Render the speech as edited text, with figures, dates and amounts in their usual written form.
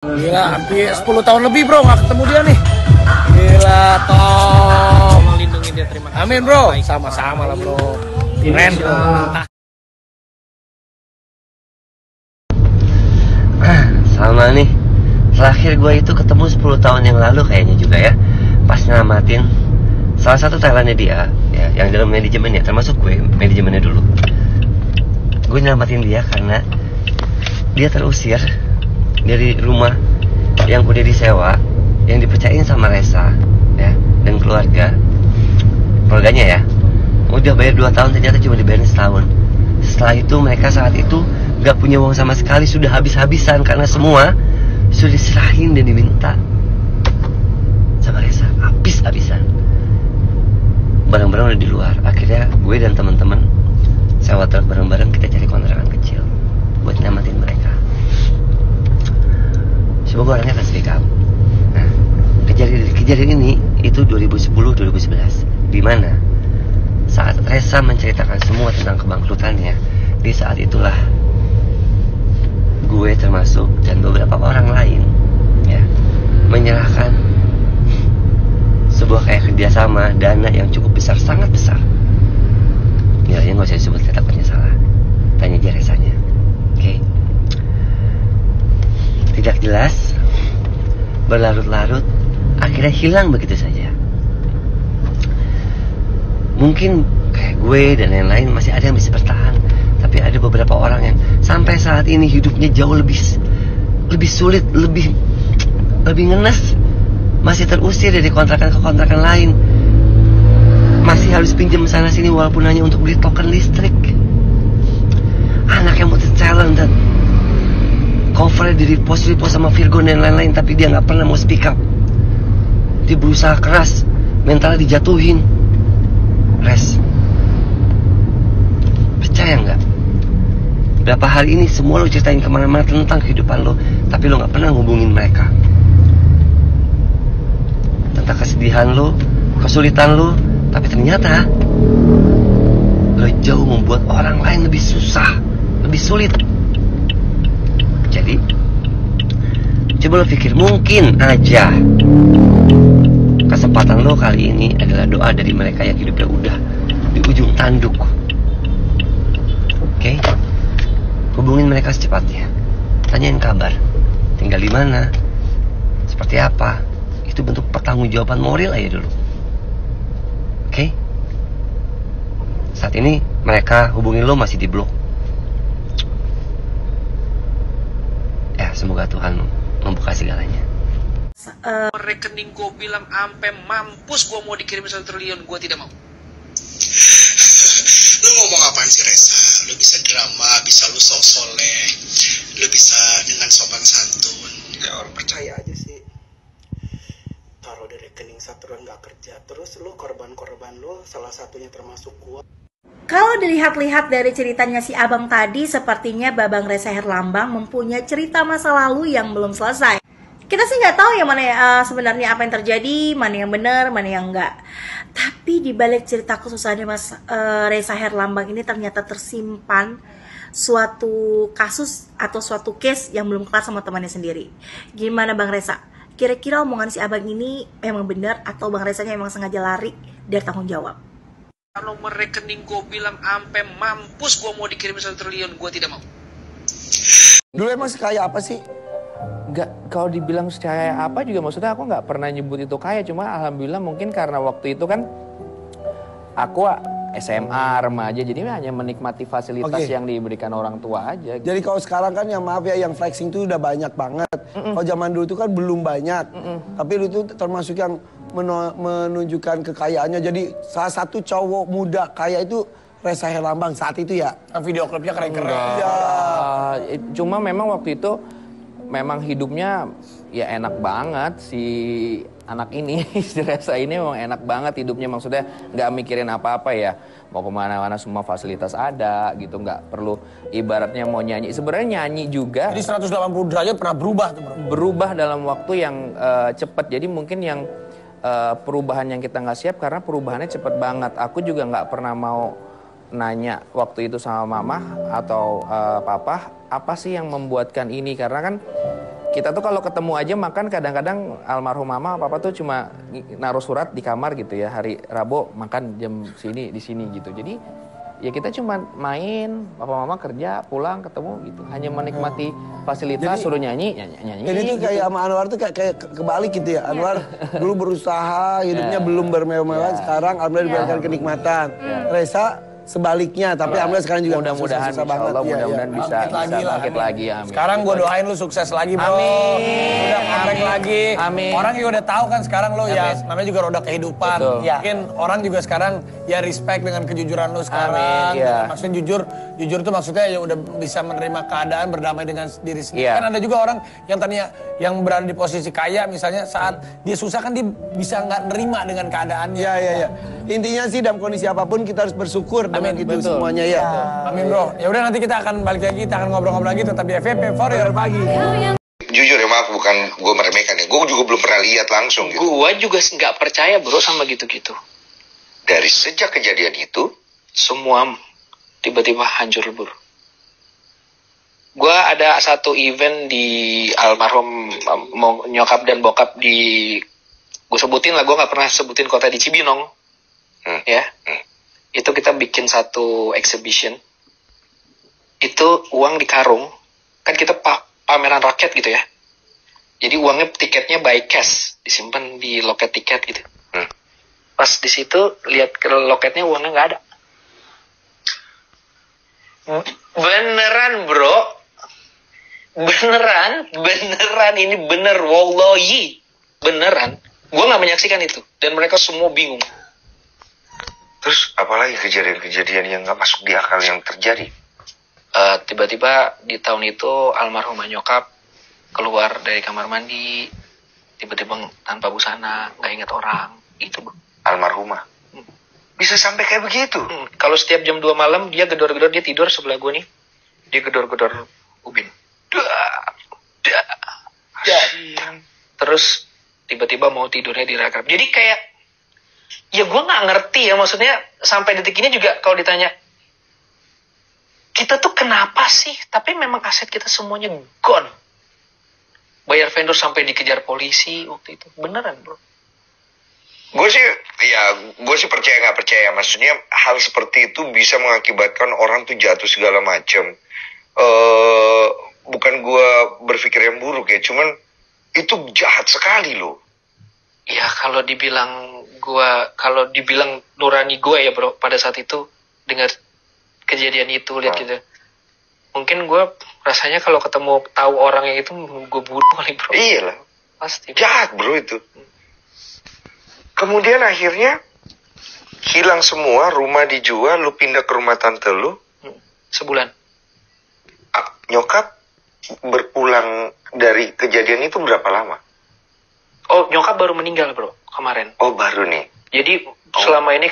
Gila, hampir 10 tahun lebih bro nggak ketemu dia nih. Gila, Tom. Lindungi dia, terima kasih. Amin bro, sama-sama lah bro. Keren bro. Sama nih, terakhir gue itu ketemu 10 tahun yang lalu kayaknya juga ya. Pas nyelamatin salah satu Thailandnya dia ya, yang dalam manajemennya, termasuk gue, manajemennya dulu. Gue nyelamatin dia karena dia terusir dari rumah yang udah disewa, yang dipercayain sama Resa ya, dan keluarganya ya. Udah bayar 2 tahun, ternyata cuma dibayarin setahun. Setelah itu mereka saat itu gak punya uang sama sekali, sudah habis-habisan karena semua sudah diserahin dan diminta sama Resa, habis-habisan. Barang-barang udah di luar. Akhirnya gue dan teman-teman sewa truk bareng-bareng, kita cari kontrakan kecil buat nyamatin mereka. Semoga orangnya akan speak up. Nah, kejadian ini itu 2010-2011, di mana saat Resa menceritakan semua tentang kebangkrutannya, di saat itulah gue termasuk dan beberapa orang lain ya menyerahkan sebuah kayak kerjasama dana yang cukup besar, sangat besar. Nilainya nggak usah disebut, takutnya salah. Tanya aja Resanya. Oke. Tidak jelas, berlarut-larut, akhirnya hilang begitu saja. Mungkin kayak gue dan lain-lain masih ada yang bisa bertahan, tapi ada beberapa orang yang sampai saat ini hidupnya jauh lebih sulit, lebih ngenes, masih terusir dari kontrakan ke kontrakan lain, masih harus pinjam sana sini walaupun hanya untuk beli token listrik. Anak yang multi talented, cover di repost sama Virgo dan lain-lain, tapi dia nggak pernah mau speak up. Dia berusaha keras, mentalnya dijatuhin. Res, percaya nggak? Berapa hari ini semua lo ceritain kemana-mana tentang kehidupan lo, tapi lo nggak pernah ngubungin mereka. Tentang kesedihan lo, kesulitan lo, tapi ternyata lo jauh membuat orang lain lebih susah, lebih sulit. Jadi coba lo pikir, mungkin aja kesempatan lo kali ini adalah doa dari mereka yang hidupnya udah di ujung tanduk. Oke? Hubungin mereka secepatnya, tanyain kabar, tinggal di mana, seperti apa. Itu bentuk pertanggungjawaban moral aja dulu. Oke? Saat ini mereka hubungin lo masih di blok. Ya, semoga Tuhan membuka segalanya. Rekening gue bilang ampe mampus, gue mau dikirim 1 triliun, gue tidak mau. Lu ngomong apaan sih Resa? Lu bisa drama, bisa lu sok soleh, lu bisa dengan sopan santun. Ya orang percaya aja sih. Taruh di rekening satuan gak kerja, terus lu korban-korban lu salah satunya termasuk gua. Kalau dilihat-lihat dari ceritanya si abang tadi, sepertinya Babang Resa Herlambang mempunyai cerita masa lalu yang belum selesai. Kita sih nggak tahu yang mana sebenarnya apa yang terjadi, mana yang benar, mana yang enggak. Tapi di balik cerita kesusahannya Mas Resa Herlambang ini ternyata tersimpan suatu kasus atau suatu case yang belum kelar sama temannya sendiri. Gimana Bang Resa? Kira-kira omongan si abang ini memang benar atau Bang Resanya emang sengaja lari dari tanggung jawab? Kalau rekening gue bilang ampe mampus, gue mau dikirim 1 triliun, gue tidak mau. Dulu emang kaya apa sih? Nggak, kalau dibilang kaya apa juga maksudnya aku nggak pernah nyebut itu kaya, cuma alhamdulillah mungkin karena waktu itu kan aku SMA remaja, jadi hanya menikmati fasilitas yang diberikan orang tua aja. Jadi kalau sekarang kan yang maaf ya, yang flexing tuh udah banyak banget. Kalau zaman dulu itu kan belum banyak. Tapi lu tuh termasuk yang menunjukkan kekayaannya. Jadi salah satu cowok muda kaya itu Resa Herlambang saat itu ya. Video klipnya keren-keren. Ya. Cuma memang waktu itu memang hidupnya ya enak banget si anak ini, si Resa ini memang enak banget hidupnya, maksudnya nggak mikirin apa-apa ya, mau kemana-mana semua fasilitas ada gitu, nggak perlu ibaratnya mau nyanyi, sebenarnya nyanyi juga. Jadi 180 derajat pernah berubah tuh bro? Berubah dalam waktu yang cepat, jadi mungkin yang perubahan yang kita nggak siap karena perubahannya cepat banget. Aku juga nggak pernah mau nanya waktu itu sama mama atau papa, apa sih yang membuatkan ini? Karena kan kita tuh kalau ketemu aja makan kadang-kadang almarhum mama papa tuh cuma naruh surat di kamar gitu ya, hari Rabu makan jam sini di sini gitu. Jadi ya kita cuma main, papa mama kerja, pulang ketemu gitu. Hanya menikmati fasilitas, suruh nyanyi. Jadi itu gitu. kayak sama Anwar tuh kayak kebalik gitu ya. Anwar dulu berusaha, hidupnya belum bermewah-mewahan, sekarang alhamdulillah diberikan kenikmatan. Reza sebaliknya, tapi alhamdulillah sekarang juga mudah-mudahan susah banget. Allah mudah-mudahan bisa bangkit lagi, amin. Sekarang gue doain lu sukses lagi, bro. Amin. Udah comeback lagi. Amin. Orang juga udah tahu kan sekarang lu ya, namanya juga roda kehidupan. Betul. Mungkin orang juga sekarang ya respect dengan kejujuran lu sekarang. Amin, iya. Maksudnya jujur tuh maksudnya ya udah bisa menerima keadaan, berdamai dengan diri sendiri. Iya. Kan ada juga orang yang tadinya yang berada di posisi kaya misalnya, saat dia susah kan dia bisa nggak nerima dengan keadaannya. Iya. Intinya sih dalam kondisi apapun kita harus bersyukur dengan itu betul. semuanya ya. Amin, bro. Ya udah nanti kita akan balik lagi, kita akan ngobrol-ngobrol lagi tetap di FVP for your pagi. Jujur ya, maaf, bukan gue meremehkan ya. Gue juga belum pernah lihat langsung gitu. Gua juga nggak percaya bro sama gitu-gitu. Dari sejak kejadian itu, Semua tiba-tiba hancur lebur. Gua ada satu event di almarhum nyokap dan bokap di, gue sebutin lah, gue nggak pernah sebutin kota, di Cibinong. Ya. Itu kita bikin satu exhibition. Itu uang di karung. Kan kita pameran rakyat gitu ya. Jadi uangnya, tiketnya by cash, disimpan di loket tiket gitu. Pas di situ lihat ke loketnya, uangnya nggak ada. Beneran bro, beneran ini bener, wallahi beneran. Gue nggak menyaksikan itu dan mereka semua bingung. terus apalagi kejadian-kejadian yang gak masuk di akal yang terjadi? Tiba-tiba di tahun itu almarhumah nyokap keluar dari kamar mandi, tiba-tiba tanpa busana, nggak ingat orang. Itu bro. Almarhumah? Bisa sampai kayak begitu? Kalau setiap jam 2 malam dia gedor-gedor, dia tidur sebelah gue nih, dia gedor-gedor ubin. Terus tiba-tiba mau tidurnya dirakap. Jadi kayak, ya gue nggak ngerti ya, maksudnya sampai detik ini juga kalau ditanya, kita tuh kenapa sih? Tapi memang aset kita semuanya gone. Bayar vendor sampai dikejar polisi waktu itu, beneran bro. Gue sih percaya nggak percaya. Maksudnya hal seperti itu bisa mengakibatkan orang tuh jatuh segala macam. Bukan gue berpikir yang buruk ya, cuman itu jahat sekali loh. Ya kalau dibilang nurani gue ya bro, pada saat itu dengar kejadian itu, lihat gitu, mungkin gue rasanya kalau ketemu tahu orang yang itu gue bunuh kali bro. Iyalah, Pasti jahat bro itu. Kemudian akhirnya hilang semua, rumah dijual, lu pindah ke rumah tante lu. Sebulan. Nyokap berpulang dari kejadian itu berapa lama? Oh, nyokap baru meninggal bro kemarin. Oh baru nih. Jadi selama ini